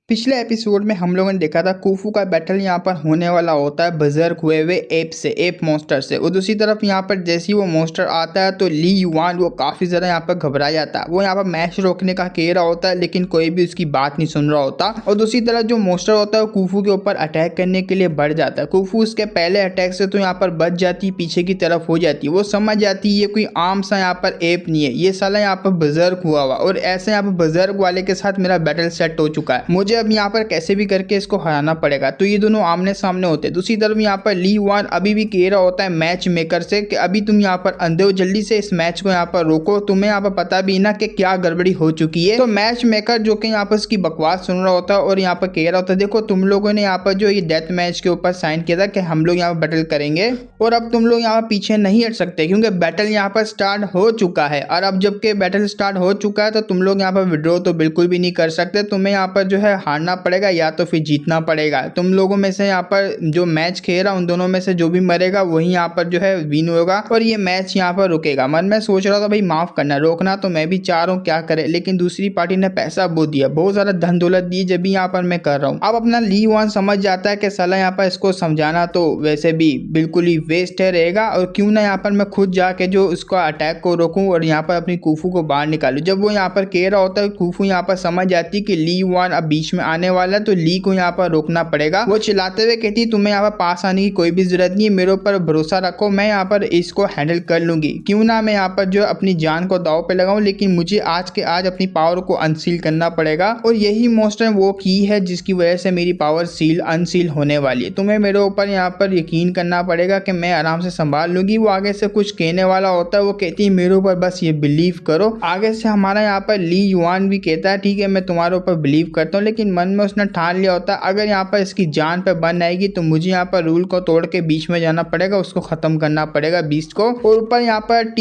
पिछले एपिसोड में हम लोगों ने देखा था कुफू का बैटल यहाँ पर होने वाला होता है बजर्क हुए हुए एप मॉन्स्टर से। और दूसरी तरफ यहाँ पर जैसे ही वो मॉन्स्टर आता है तो ली युआन वो काफ़ी ज़्यादा यहाँ पर घबरा जाता है। वो यहाँ पर मैच रोकने का कह रहा होता है लेकिन कोई भी उसकी बात नहीं सुन रहा होता। और दूसरी तरफ जो मॉन्स्टर होता है वो कुफू के ऊपर अटैक करने के लिए बढ़ जाता है। कुफू उसके पहले अटैक से तो यहाँ पर बच जाती, पीछे की तरफ हो जाती है। वो समझ जाती है ये कोई आम सा यहाँ पर एप नहीं है, ये साला यहाँ पर बजर्क हुआ और ऐसे यहाँ पर बजर्क वाले के साथ मेरा बैटल सेट हो चुका है, मुझे अब यहाँ पर कैसे भी करके इसको हराना पड़ेगा। तो ये दोनों आमने सामने होते हैं। दूसरी तरफ यहाँ पर ली युआन अभी भी कह रहा होता है मैच मेकर से कि अभी तुम यहाँ पर अंधे हो, जल्दी से इस मैच को यहाँ पर रोको, तुम्हें यहाँ पर पता भी ना कि क्या गड़बड़ी हो चुकी है। तो मैच मेकर जो कि यहाँ पर इसकी बकवास सुन रहा होता है और यहाँ पर कह रहा होता है देखो तुम लोगों ने यहाँ पर जो ये डेथ मैच के ऊपर साइन किया था कि हम लोग यहाँ पर बैटल करेंगे और अब तुम लोग यहाँ पर पीछे नहीं हट सकते क्योंकि बैटल यहाँ पर स्टार्ट हो चुका है। और अब जबकि बैटल स्टार्ट हो चुका है तो तुम लोग यहाँ पर विड्रॉ तो बिल्कुल भी नहीं कर सकते, तुम्हें यहाँ पर जो है हारना पड़ेगा या तो फिर जीतना पड़ेगा। तुम लोगों में से यहाँ पर जो मैच खेल रहा उन दोनों में से जो भी मरेगा वही यहाँ पर जो है विन होगा और ये मैच यहाँ पर रुकेगा। मन में सोच रहा था भाई माफ करना, रोकना तो मैं भी चाह रहा हूँ क्या करे, लेकिन दूसरी पार्टी ने पैसा बहुत दिया, बहुत ज्यादा धन दौलत दी जब भी यहाँ पर मैं कर रहा हूँ। अब अपना ली युआन समझ जाता है कि साला यहाँ पर इसको समझाना तो वैसे भी बिल्कुल ही वेस्ट है रहेगा और क्यों ना यहाँ पर मैं खुद जाके जो उसका अटैक को रोकूं और यहाँ पर अपनी कुफू को बाहर निकालूं। जब वो यहाँ पर कह रहा होता है कुफू यहाँ पर समझ जाती कि ली युआन अब बीच में आने वाला है तो ली को यहाँ पर रोकना पड़ेगा। वो चिल्लाते हुए कहती तुम्हें यहाँ पर पास आने की कोई भी जरूरत नहीं है, मेरे ऊपर भरोसा रखो, मैं यहाँ पर इसको हैंडल कर लूंगी। क्यों ना मैं यहाँ पर जो अपनी जान को दाव पे लगाऊं, लेकिन मुझे आज के आज अपनी पावर को अनसील करना पड़ेगा और यही मॉन्स्टर वो की है जिसकी वजह से मेरी पावर सील अनसील होने वाली है। तुम्हें मेरे ऊपर यहाँ पर यकीन करना पड़ेगा कि मैं आराम से संभाल लूंगी। वो आगे से कुछ कहने वाला होता है, वो कहती है मेरे ऊपर बस ये बिलीव करो। आगे से हमारा यहाँ पर ली युआन भी कहता है ठीक है मैं तुम्हारे ऊपर बिलीव करता हूँ, लेकिन मन में उसने ठान लिया होता है अगर यहाँ पर इसकी जान पे बन आएगी तो मुझे यहाँ पर रूल को तोड़ के बीच में जाना पड़ेगा, उसको खत्म करना पड़ेगा बीस्ट को। और ऊपर यहाँ पर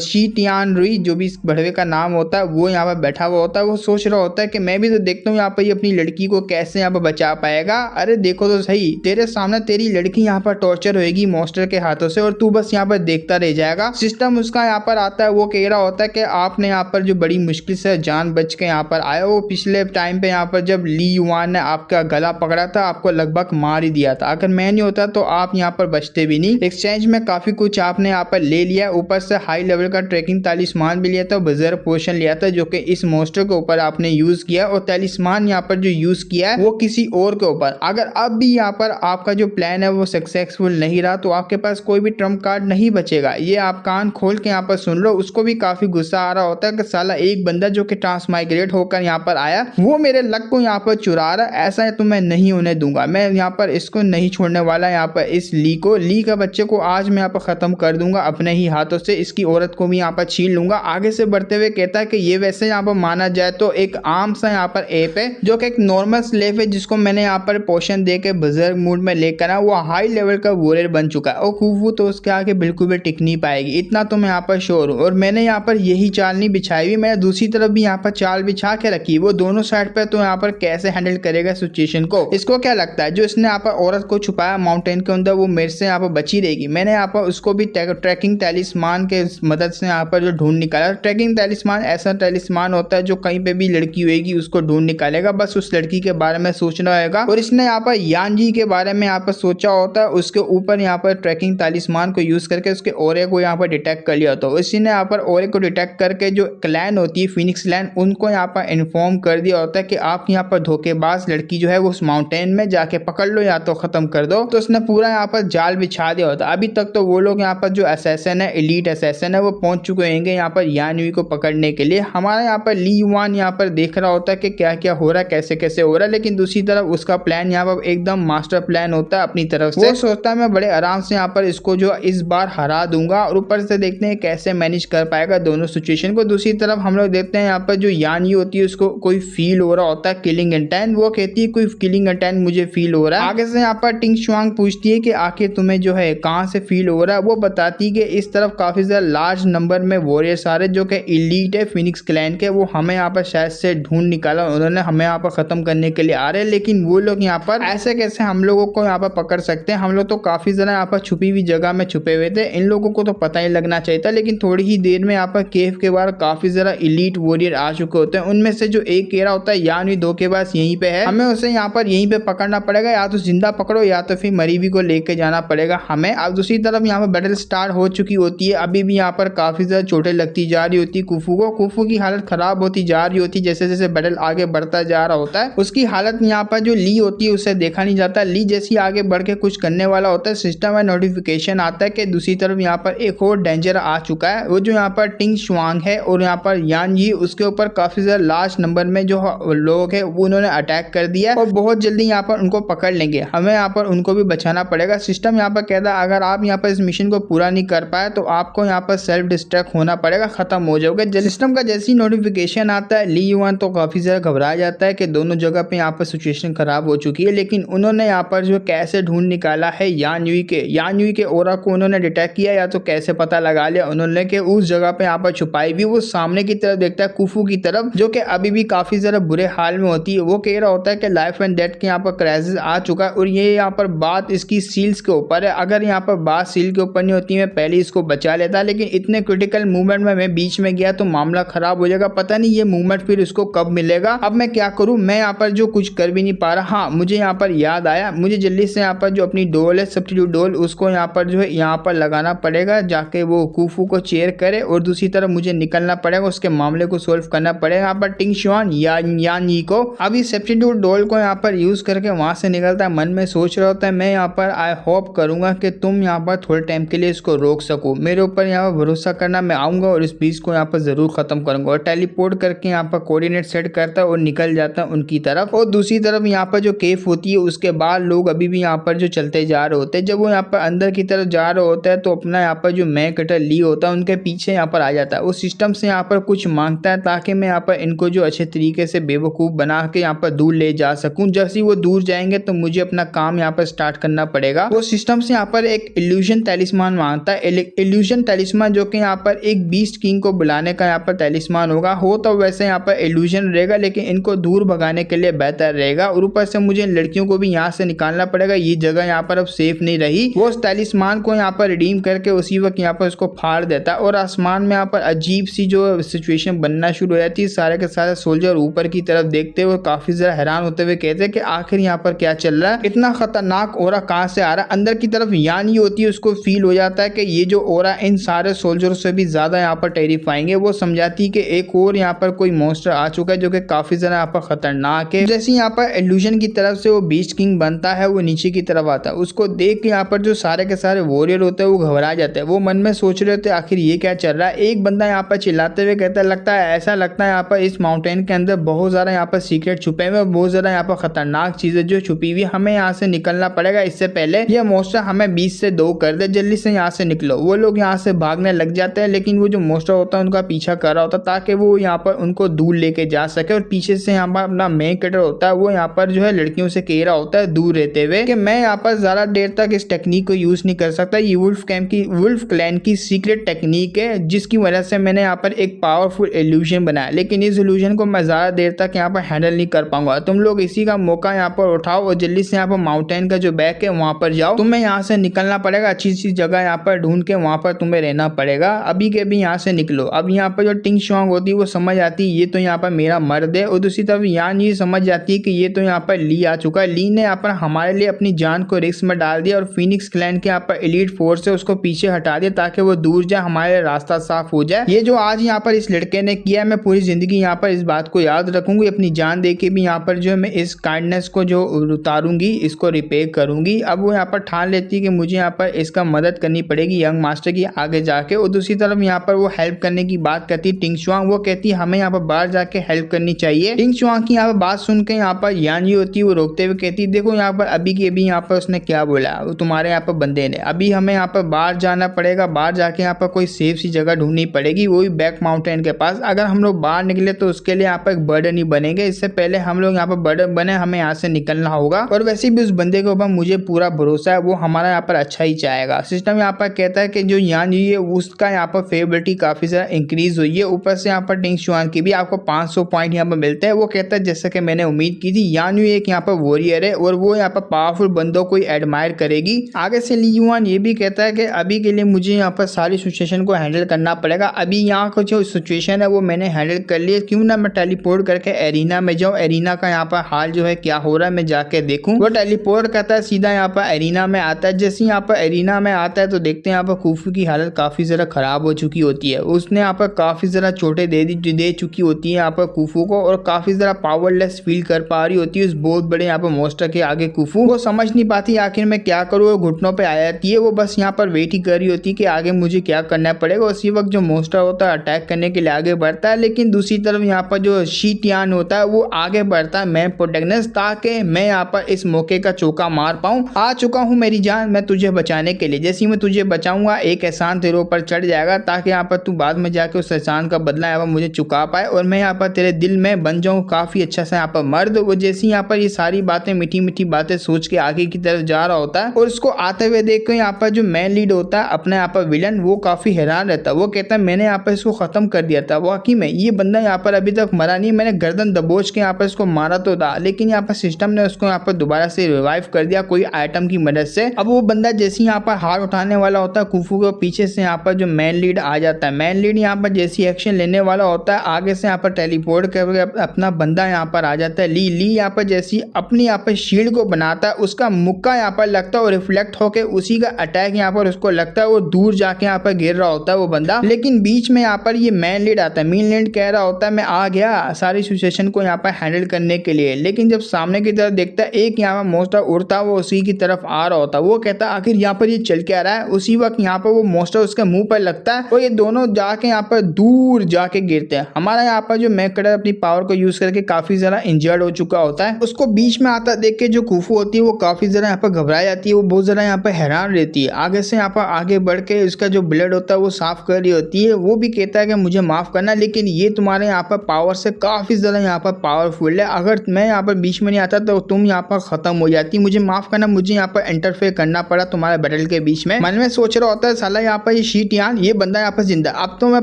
शी टियान रुई जो भी इस बढ़वे का नाम होता है वो यहाँ पर बैठा हुआ होता है। वो सोच रहा होता है कि मैं भी तो देखता हूँ यहाँ पर ये अपनी लड़की को कैसे यहाँ पर बचा पाएगा। अरे देखो तो सही, तेरे सामने तेरी लड़की यहाँ पर टॉर्चर होगी मॉन्स्टर के हाथों से और तू बस यहाँ पर देखता रह जाएगा। सिस्टम उसका यहाँ पर आता है, वो कह रहा होता है कि आपने यहाँ पर जो बड़ी मुश्किल से जान बच के यहाँ पर आया, वो पिछले टाइम पे यहाँ पर जब ली युआन ने आपका गला पकड़ा था आपको लगभग मार ही दिया था, अगर मैं नहीं होता तो आप यहाँ पर बचते भी नहीं। एक्सचेंज में काफी कुछ आपने यहाँ पर ले लिया, ऊपर से हाई लेवल का ट्रैकिंग तालिस्मान भी लिया था, बजर पोशन लिया था जो कि इस मॉन्स्टर के ऊपर आपने यूज किया और तालिस्मान यहाँ पर जो यूज किया है वो किसी और के ऊपर। अगर अब भी यहाँ पर आपका जो प्लान है वो सक्सेसफुल नहीं रहा तो आपके पास कोई भी ट्रम्प कार्ड नहीं बचेगा। ये आप कान खोल के यहाँ पर सुन लो। उसको भी काफी गुस्सा आ रहा होता है कि साला एक बंदा जो कि ट्रांसमाइग्रेट होकर यहाँ पर आया वो मेरे लक को यहाँ पर चुरा रहा, ऐसा तो मैं नहीं होने दूंगा, मैं यहाँ पर इसको नहीं छोड़ने वाला। यहाँ पर इस ली का बच्चे को आज मैं यहाँ पर खत्म कर दूंगा अपने ही हाथों से, इसकी औरत को भी यहाँ पर छीन लूंगा। आगे से बढ़ते हुए कहता है कि ये वैसे यहाँ पर माना जाए तो एक आम सा यहाँ पर एप है जो कि एक नॉर्मल स्लेव है जिसको मैंने यहाँ पर पोशन दे के बजर्ग मूड में लेकर आया, वो हाई लेवल का वॉरियर बन चुका है और कुफू तो उसके आगे बिल्कुल भी टिक नहीं पाएगी, इतना तो मैं यहाँ पर श्योर हूँ। और मैंने यहाँ पर यही चाल नहीं बिछाई हुई, मैंने दूसरी तरफ भी यहाँ पर चाल बिछा के रखी, वो दोनों साइड पे तो यहाँ पर कैसे हैंडल करेगा सिचुएशन को। इसको क्या लगता है जो इसने यहाँ पर औरत को छुपाया माउंटेन के अंदर वो मेरे से यहाँ पर बची रहेगी। मैंने यहाँ पर उसको भी ट्रैकिंग टैलिस्मान के मदद से यहाँ पर जो ढूंढ निकाला। ट्रैकिंग टैलिस्मान ऐसा टैलिस्मान होता है जो कहीं पे भी लड़की होगी उसको ढूंढ निकालेगा, बस उस लड़की के बारे में सोचना होगा। और इसने यहाँ पर यानजी के बारे में यहाँ पर सोचा होता है, उसके ऊपर यहाँ पर ट्रैकिंग टैलिस्मान को यूज करके उसके ऑरे को यहाँ पर डिटेक्ट कर लिया होता है। इसी ने यहाँ पर ऑरे को डिटेक्ट करके जो क्लैन होती है फिनिक्स क्लैन उनको यहाँ पर इन्फॉर्म कर दिया होता है कि आप यहाँ पर धोखेबाज लड़की जो है वो उस माउंटेन में जाके पकड़ लो या तो खत्म कर दो। तो उसने पूरा यहाँ पर जाल बिछा दिया होता। अभी तक तो वो लोग यहाँ पर जो असैसन है, एलीट असैसन है, वो पहुंच चुके होंगे यहाँ पर यान युई को पकड़ने के लिए। हमारा यहाँ पर ली युआन यहाँ पर देख रहा होता है कि क्या क्या हो रहा है, कैसे कैसे हो रहा है, लेकिन दूसरी तरफ उसका प्लान यहाँ पर एकदम मास्टर प्लान होता है अपनी तरफ से। वो सोचता है मैं बड़े आराम से यहाँ पर इसको जो इस बार हरा दूंगा और ऊपर से देखते हैं कैसे मैनेज कर पाएगा दोनों सिचुएशन को। दूसरी तरफ हम लोग देखते हैं यहाँ पर जो यान युई होती है उसको कोई फील हो रहा होता है किलिंग इंटेंट, वो कहती है कोई किलिंग इंटेंट मुझे फील हो रहा है। आगे से यहाँ पर टिंग शुआंग पूछती है कि आखिर तुम्हें जो है कहाँ से फील हो रहा है। वो बताती है कि इस तरफ काफी ज्यादा लार्ज नंबर में वॉरियर्स आ रहे जो कि एलीट है फिनिक्स क्लैन के, वो हमें यहाँ पर शायद से ढूंढ निकाला, उन्होंने हमें यहाँ पर खत्म करने के लिए आ रहे हैं। लेकिन वो लोग यहाँ पर ऐसे कैसे हम लोगों को यहाँ पर पकड़ सकते हैं, हम लोग तो काफी ज्यादा यहाँ पर छुपी हुई जगह में छुपे हुए थे, इन लोगों को तो पता ही लगना चाहिए था। लेकिन थोड़ी ही देर में यहाँ पर केव के बाहर काफी ज्यादा एलीट वॉरियर आ चुके होते हैं। उनमें से जो एक कह रहा होता है यान युई उसके पास यहीं पे है, हमें उसे यहाँ पर यहीं पे पकड़ना पड़ेगा, या तो जिंदा पकड़ो या तो फिर मरी हुई को लेके जाना पड़ेगा हमें। अब दूसरी तरफ यहाँ पर बैटल स्टार्ट हो चुकी होती है, अभी भी यहाँ पर काफी ज्यादा चोटें लगती जा रही होती है कुफू को, कुफू की हालत खराब होती जा रही होती है। जैसे जैसे बैटल आगे बढ़ता जा रहा होता है उसकी हालत यहाँ पर जो ली होती है उसे देखा नहीं जाता। ली जैसी आगे बढ़ के कुछ करने वाला होता है, सिस्टम में नोटिफिकेशन आता है कि दूसरी तरफ यहाँ पर एक और डेंजर आ चुका है, वो जो यहाँ पर टिंग शुआंग है और यहाँ पर यान जी, उसके ऊपर काफी ज्यादा लास्ट नंबर में जो लोग है वो उन्होंने अटैक कर दिया और बहुत जल्दी यहाँ पर उनको पकड़ लेंगे, हमें यहाँ पर उनको भी बचाना पड़ेगा। सिस्टम यहाँ पर कहता है अगर आप यहाँ पर इस मिशन को पूरा नहीं कर पाए तो आपको यहाँ पर सेल्फ डिस्ट्रैक्ट होना पड़ेगा, खत्म हो जाओगे। सिस्टम का जैसी नोटिफिकेशन आता है ली युआन तो काफी ज्यादा घबरा जाता है कि दोनों जगह पे यहाँ पर सिचुएशन खराब हो चुकी है, लेकिन उन्होंने यहाँ पर जो कैसे ढूंढ निकाला है यान युई के ओरा को उन्होंने डिटेक्ट किया, या तो कैसे पता लगा लिया उन्होंने कि उस जगह पे यहाँ पर छुपाई भी वो सामने की तरफ देखता है कुफू की तरफ, जो कि अभी भी काफी ज्यादा बुरे हाल में होती है। वो कह रहा होता है कि लाइफ एंड डेथ के यहाँ पर क्राइसिस आ चुका है और ये यहाँ पर बात इसकी सील्स के ऊपर है, अगर यहाँ पर बात सील के ऊपर नहीं होती मैं पहले इसको बचा लेता, लेकिन इतने क्रिटिकल मूवमेंट में मैं बीच में गया तो मामला खराब हो जाएगा, पता नहीं ये मूवमेंट फिर उसको कब मिलेगा। अब मैं क्या करूं, मैं यहाँ पर जो कुछ कर भी नहीं पा रहा। हाँ, मुझे यहाँ पर याद आया, मुझे जल्दी से यहाँ पर जो अपनी डोल है सब्स्टिट्यूट डोल उसको यहाँ पर जो है यहाँ पर लगाना पड़ेगा, जाके वो कुफू को चेयर करे और दूसरी तरफ मुझे निकलना पड़ेगा, उसके मामले को सोल्व करना पड़ेगा यहाँ पर टिंग शुआन यान यी को। अभी सब्स्टिट्यूट डोल को यहाँ पर यूज करके वहां से निकलता है, मन में सोच रहा होता है मैं यहाँ पर आई होप करूंगा कि तुम यहाँ पर थोड़े टाइम के लिए इसको रोक सको, मेरे ऊपर यहाँ पर भरोसा करना, मैं आऊंगा और इस बीच को यहाँ पर जरूर खत्म करूंगा। और टेलीपोर्ट करके यहाँ पर कोऑर्डिनेट सेट करता है और निकल जाता है उनकी तरफ। और दूसरी तरफ यहाँ पर जो केफ होती है उसके बाद लोग अभी भी यहाँ पर जो चलते जा रहे होते हैं, जब वो यहाँ पर अंदर की तरफ जा रहे होते हैं तो अपना यहाँ पर जो मैं कटर ली होता है उनके पीछे यहाँ पर आ जाता है, वो सिस्टम से यहाँ पर कुछ मांगता है ताकि मैं यहाँ पर इनको जो अच्छे तरीके से बेवकूफ बना के यहाँ पर दूर ले जा सकूं। जैसे वो दूर जाएंगे तो मुझे अपना काम यहाँ पर स्टार्ट करना पड़ेगा। वो सिस्टम से यहाँ पर एक इल्यूजन टैलिस्मान मांगता है, इल्यूजन टैलिस्मान जो कि यहाँ पर एक बीस्ट किंग को बुलाने का यहाँ पर टैलिस्मान होगा, हो तो वैसे यहाँ पर इल्यूजन रहेगा लेकिन इनको दूर भगाने के लिए बेहतर रहेगा। और ऊपर से मुझे इन लड़कियों को भी यहाँ से निकालना पड़ेगा, ये जगह यहाँ पर अब सेफ नहीं रही। वो उस टैलिस्मान को यहाँ पर रिडीम करके उसी वक्त यहाँ पर उसको फाड़ देता है और आसमान में यहाँ पर अजीब सी जो सिचुएशन बनना शुरू हो जाती है। सारे के सारे सोल्जर ऊपर की तरफ देखते हुए काफी ज्यादा हैरान होते हुए कहते हैं कि आखिर यहाँ पर क्या चल रहा है, इतना खतरनाक ओरा कहाँ से आ रहा है। अंदर की तरफ यान ही होती है, उसको फील हो जाता है कि ये जो ओरा इन सारे सोल्जरों से भी ज्यादा यहाँ पर टेरिफाइंग है। वो समझाती है कि एक और यहाँ पर कोई मॉन्स्टर आ चुका है जो कि काफी ज्यादा यहाँ पर खतरनाक है। जैसे यहाँ पर इल्यूजन की तरफ से वो बीस्ट किंग बनता है, वो नीचे की तरफ आता है, उसको देख के यहाँ पर जो सारे के सारे वॉरियर होते हैं वो घबरा जाते हैं। वो मन में सोच रहे होते आखिर ये क्या चल रहा है। एक बंदा यहाँ पर चिल्लाते हुए कहता है लगता है ऐसा लगता है यहाँ पर इस माउंटेन के अंदर बहुत ज्यादा यहाँ पर सीक्रेट छुपे हुए, बहुत ज्यादा यहाँ पर खतरनाक चीजें जो छुपी हुई, हमें यहाँ से निकलना पड़ेगा, इससे पहले ये मॉन्स्टर हमें 20 से 2 कर दे, जल्दी से यहाँ से निकलो। वो लोग यहाँ से भागने लग जाते हैं, लेकिन वो जो मॉन्स्टर होता है उनका पीछा कर रहा होता है ताकि वो यहाँ पर उनको दूर लेके जा सके। और पीछे से यहाँ पर अपना मेन कैरेक्टर होता है, वो यहाँ पर जो है लड़कियों से कह रहा होता है दूर रहते हुए कि मैं यहाँ पर ज्यादा देर तक इस टेक्निक को यूज नहीं कर सकता, ये वुल्फ क्लैन की सीक्रेट टेक्निक है जिसकी वजह से मैंने यहाँ पर एक पावरफुल इल्यूजन बनाया, लेकिन इस इल्यूजन को मैं ज्यादा देर तक यहाँ पर हैंडल नहीं कर पाऊंगा। तुम लोग इसी का मौका यहाँ पर उठाओ और जल्दी से यहाँ पर माउंटेन का जो बैक है वहां पर जाओ, तुम्हें यहाँ से निकलना पड़ेगा, अच्छी सी जगह यहाँ पर ढूंढ के वहां पर तुम्हें रहना पड़ेगा, अभी के अभी यहाँ से निकलो। अब यहाँ पर जो टिंग शुआंग होती है वो समझ आती है ये तो यहाँ पर मेरा मर्द है, और दूसरी तरफ यान ये समझ जाती है कि ये तो यहाँ पर ली आ चुका है, ली ने यहाँ पर हमारे लिए अपनी जान को रिस्क में डाल दिया और फीनिक्स क्लैन के यहाँ पर एलीट फोर्स है उसको पीछे हटा दिया ताकि वो दूर जाए, हमारे रास्ता साफ हो जाए। ये जो आज यहाँ पर इस लड़के ने किया है मैं पूरी जिंदगी यहाँ पर इस बात को याद रखूंगी, अपनी जान दे के भी यहाँ पर जो है मैं इस काइंडनेस को जो उतारूंगी, इसको रिपेयर करूंगी। अब वो यहाँ पर ठान लेती है कि मुझे यहाँ पर इसका मदद करनी पड़ेगी यंग मास्टर की आगे जाके। और दूसरी तरफ यहाँ पर वो हेल्प करने की बात करती है टिंग शुआंग, वो कहती है हमें यहाँ पर बाहर जाके हेल्प करनी चाहिए। टिंग शुआंग की यहाँ पर बात सुन के यहाँ पर यान ये होती है वो रोकते हुए कहती है देखो यहाँ पर अभी की अभी यहाँ पर उसने क्या बोला, तुम्हारे यहाँ पर बंदे ने, अभी हमें यहाँ पर बाहर जाना पड़ेगा, बाहर जाके यहाँ पर कोई सेफ सी जगह ढूंढनी पड़ेगी, वो भी बैक माउंटेन के पास। अगर हम लोग बाहर निकले तो उसके लिए यहाँ पर एक बर्डन ही बनेंगे, इससे पहले हम लोग यहाँ पर बर्डन बने, हमें यहाँ से निकलना होगा। और वैसे भी उस बंदे के ऊपर मुझे पूरा भरोसा है, वो हमारा यहाँ पर अच्छा ही चाहेगा। सिस्टम यहाँ पर कहता है कि जो यान जी है उसका यहाँ पर फेवरेबिलिटी काफी ज्यादा इंक्रीज हुई है, ऊपर से यहाँ पर टिंग शुआंग की भी आपको 500 पॉइंट यहाँ पर मिलते हैं। वो कहता है जैसा कि मैंने उम्मीद की थी, यान यू एक यहाँ पर वॉरियर है और वो यहाँ पर पावरफुल बंदों को एडमायर करेगी। आगे से ली युआन ये भी कहता है कि अभी के लिए मुझे यहाँ पर सारी सिचुएशन को हैंडल करना पड़ेगा, अभी यहाँ को जो सिचुएशन है वो मैंने हैंडल कर लिया, क्यों ना मैं टेलीपोर्ट करके एरिना में मैं जाऊँ, एरिना का यहाँ पर हाल जो है क्या हो रहा है मैं जाके देखूं। वो टेलीपोर्ट करता है सीधा यहाँ पर एरिना में आता है। जैसे यहाँ पर एरिना में आता है तो देखते हैं यहाँ पर कुफू की हालत काफी ज्यादा खराब हो चुकी होती है। उसने यहाँ पर काफी ज्यादा चोटें दे चुकी होती है यहाँ पर कुफू को, और काफी ज्यादा पावरलेस फील कर पा रही होती है उस बहुत बड़े यहाँ पर मॉन्स्टर के आगे। कुफू वो समझ नहीं पाती आखिर मैं क्या करूँ, वो घुटनों पे आ जाती है। वो बस यहाँ पर वेट ही कर रही होती है कि आगे मुझे क्या करना पड़ेगा। उसी वक्त जो मॉन्स्टर होता है अटैक करने के लिए आगे बढ़ता है, लेकिन दूसरी तरफ यहाँ पर जो शी टियान होता है वो आगे बढ़ता है मैम प्रोटेक्टनेस, ताकि मैं यहाँ पर इस मौके का चौका मार पाऊं। आ चुका हूँ मेरी जान मैं तुझे बचाने के लिए, जैसे ही मैं तुझे बचाऊंगा एक एहसान तेरे ऊपर चढ़ जाएगा, ताकि यहाँ पर तू बाद में जाके उस एहसान का बदला यहाँ पर मुझे चुका पाए और मैं यहाँ पर तेरे दिल में बन जाऊँ काफी अच्छा सा यहाँ पर मर्द। वो जैसी यहाँ पर ये सारी बातें मीठी मीठी बातें सोच के आगे की तरफ जा रहा होता है, और उसको आते हुए देख कर यहाँ पर जो मैन लीड होता है अपने यहाँ पर विलन, वो काफी हैरान रहता है। वो कहता है मैंने यहाँ पर इसको खत्म कर दिया था, वाकई में ये बंदा यहाँ पर अभी तक मरा नहीं, मैंने गर्दन दबोच के यहाँ पर इसको मारा तो था, लेकिन यहाँ पर सिस्टम ने उसको यहाँ पर दोबारा से रिवाइव कर दिया कोई आइटम की मदद से। अब वो बंदा जैसे यहाँ पर हार उठाने वाला होता है कुफू के पीछे से यहाँ पर जो मैन लीड आ जाता है। मैन लीड यहाँ पर जैसी एक्शन लेने वाला होता है आगे से यहाँ पर टेलीपोर्ट करके अपना बंदा यहाँ पर आ जाता है ली यहाँ पर जैसी अपनी यहाँ पर शील्ड को बनाता है, उसका मुक्का यहाँ पर लगता है और रिफ्लेक्ट होकर उसी का अटैक यहाँ पर उसको लगता है, वो दूर जाके यहाँ पर गिर रहा होता है वो बंदा। लेकिन बीच में यहाँ पर ये मैन लीड आता है। मैन लीड कह रहा होता है मैं आ गया सारी सिचुएशन को यहाँ पर हैंडल करने के लिए, लेकिन जब सामने की तरफ देखता है एक यहाँ पर मॉन्स्टर उड़ता वो उसी की तरफ आ रहा होता है। वो कहता है आखिर यहाँ पर ये चल के आ रहा है। उसी वक्त यहाँ पर वो मॉन्स्टर उसके मुंह पर लगता है और ये दोनों जाके यहाँ पर दूर जाके गिरते हैं। हमारा यहाँ पर जो मैककर अपनी पावर को यूज करके काफी ज्यादा इंजर्ड हो चुका होता है, उसको बीच में आता देख के जो कुफू होती है वो काफी ज्यादा यहाँ पर घबरा जाती है। वो बहुत ज्यादा यहाँ पर हैरान रहती है। आगे से यहाँ पर आगे बढ़ के उसका जो ब्लड होता है वो साफ कर रही होती है। वो भी कहता है कि मुझे माफ करना, लेकिन ये तुम्हारे यहाँ पर पावर से काफी ज्यादा यहाँ पर पावरफुल है, अगर मैं यहाँ पर बीच में नहीं आता तो तुम यहाँ पर खत्म हो जाती, मुझे माफ करना, मुझे यहाँ पर इंटरफेयर करना पड़ा तुम्हारे बैटल के बीच में। मन में सोच रहा होता है साला यहाँ पर ये शी टियान ये बंदा यहाँ पर जिंदा। अब तो मैं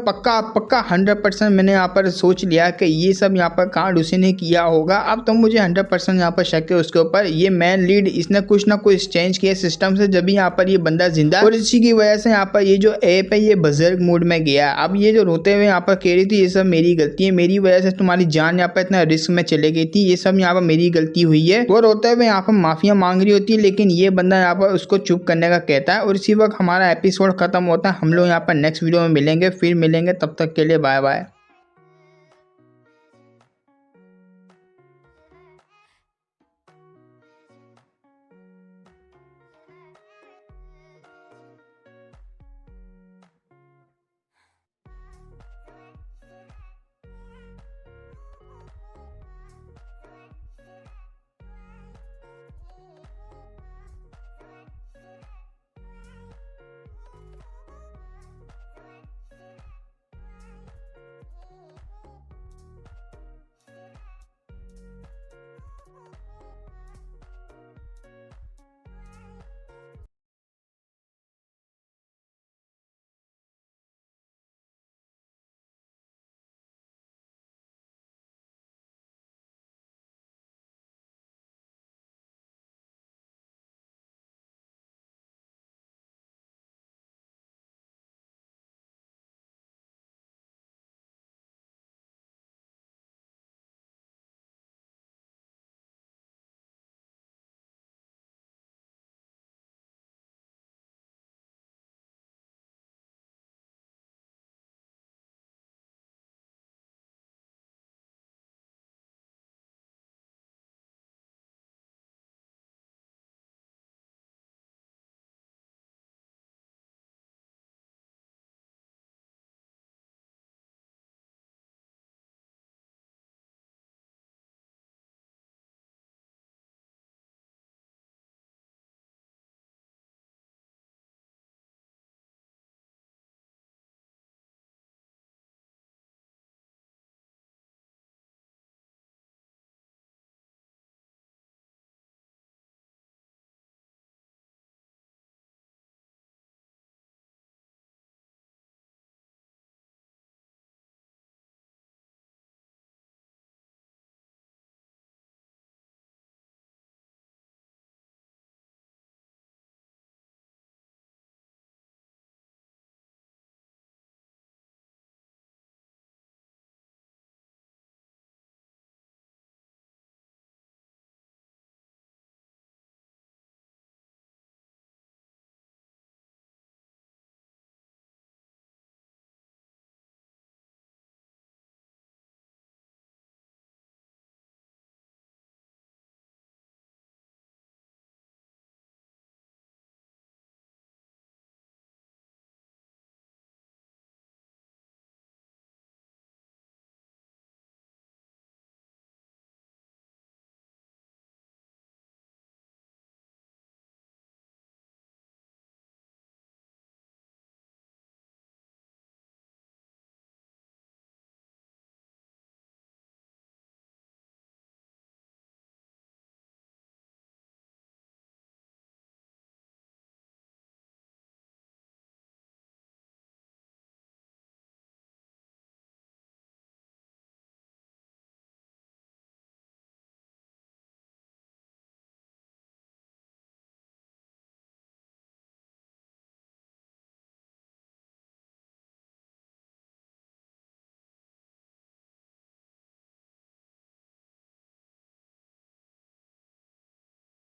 पक्का 100% मैंने यहाँ पर सोच लिया कि ये सब यहाँ पर कांड उसी ने किया होगा। अब तो मुझे 100% यहाँ पर शक है उसके ऊपर। ये मैन लीड इसने कुछ ना कुछ चेंज किया सिस्टम से, जब यहाँ पर ये बंदा जिंदा, और इसी की वजह से यहाँ पर ये जो ऐप है ये बजर्ग मोड में गया। अब ये जो रोते हुए यहाँ पर कह रही थी ये सब मेरी गलती है, मेरी वजह से तुम्हारी जान यहाँ पर इतना रिस्क में चले गई थी, ये सब यहाँ पर मेरी गलती हुई है। वो रोते हुए यहाँ पर माफिया मांग रही होती है, लेकिन ये बंदा यहाँ पर उसको चुप करने का कहता है। और इसी वक्त हमारा एपिसोड खत्म होता है। हम लोग यहाँ पर नेक्स्ट वीडियो में मिलेंगे, फिर मिलेंगे, तब तक के लिए बाय बाय।